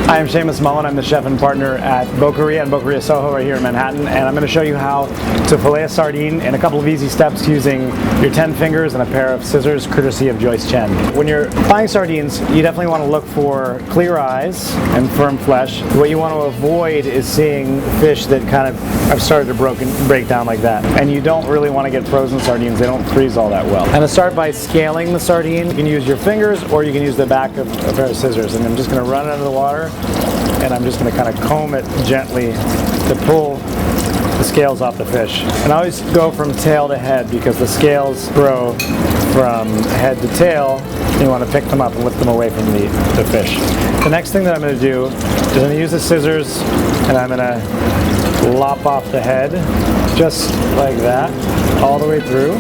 Hi, I'm Seamus Mullen. I'm the chef and partner at Boqueria and Boqueria Soho right here in Manhattan, and I'm going to show you how to fillet a sardine in a couple of easy steps using your 10 fingers and a pair of scissors courtesy of Joyce Chen. When you're buying sardines, you definitely want to look for clear eyes and firm flesh. What you want to avoid is seeing fish that kind of have started to break down like that. And you don't really want to get frozen sardines. They don't freeze all that well. I'm going to start by scaling the sardine. You can use your fingers or you can use the back of a pair of scissors. And I'm just going to run it under the water, and I'm just going to kind of comb it gently to pull the scales off the fish. And I always go from tail to head because the scales grow from head to tail. And you want to pick them up and lift them away from the fish. The next thing that I'm going to do is I'm going to use the scissors and I'm going to lop off the head just like that all the way through.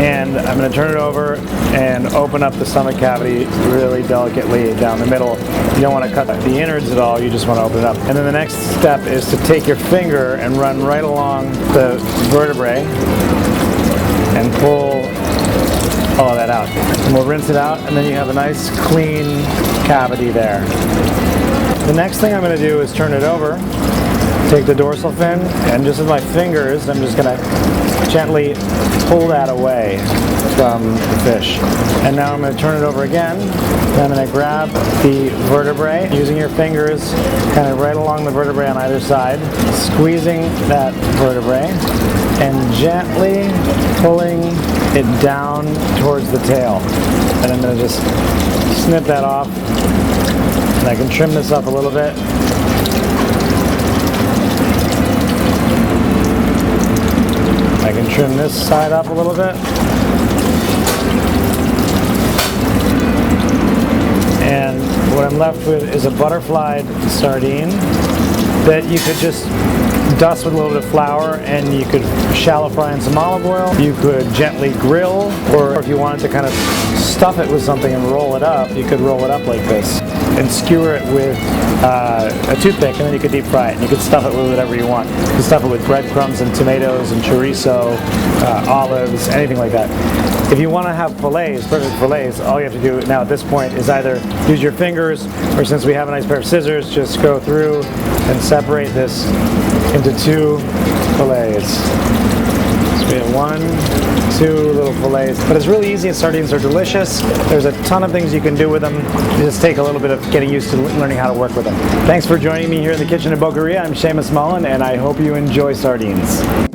And I'm going to turn it over and open up the stomach cavity really delicately down the middle. You don't want to cut the innards at all, you just want to open it up. And then the next step is to take your finger and run right along the vertebrae and pull all of that out. And we'll rinse it out, and then you have a nice clean cavity there. The next thing I'm going to do is turn it over, take the dorsal fin, and just with my fingers, I'm just going to gently pull that away from the fish. And now I'm going to turn it over again. And I'm going to grab the vertebrae using your fingers kind of right along the vertebrae on either side, squeezing that vertebrae and gently pulling it down towards the tail. And I'm going to just snip that off. And I can trim this up a little bit. I can trim this side up a little bit. And what I'm left with is a butterflied sardine that you could just dust with a little bit of flour, and you could shallow fry in some olive oil. You could gently grill, or if you wanted to kind of stuff it with something and roll it up, you could roll it up like this and skewer it with a toothpick, and then you could deep fry it. And you could stuff it with whatever you want. You could stuff it with breadcrumbs and tomatoes and chorizo, olives, anything like that. If you want to have fillets, perfect fillets, all you have to do now at this point is either use your fingers, or since we have a nice pair of scissors, just go through and separate this into two fillets. So we have 1, 2 little fillets. But it's really easy, and sardines are delicious. There's a ton of things you can do with them. You just take a little bit of getting used to learning how to work with them. Thanks for joining me here in the kitchen at Boqueria. I'm Seamus Mullen, and I hope you enjoy sardines.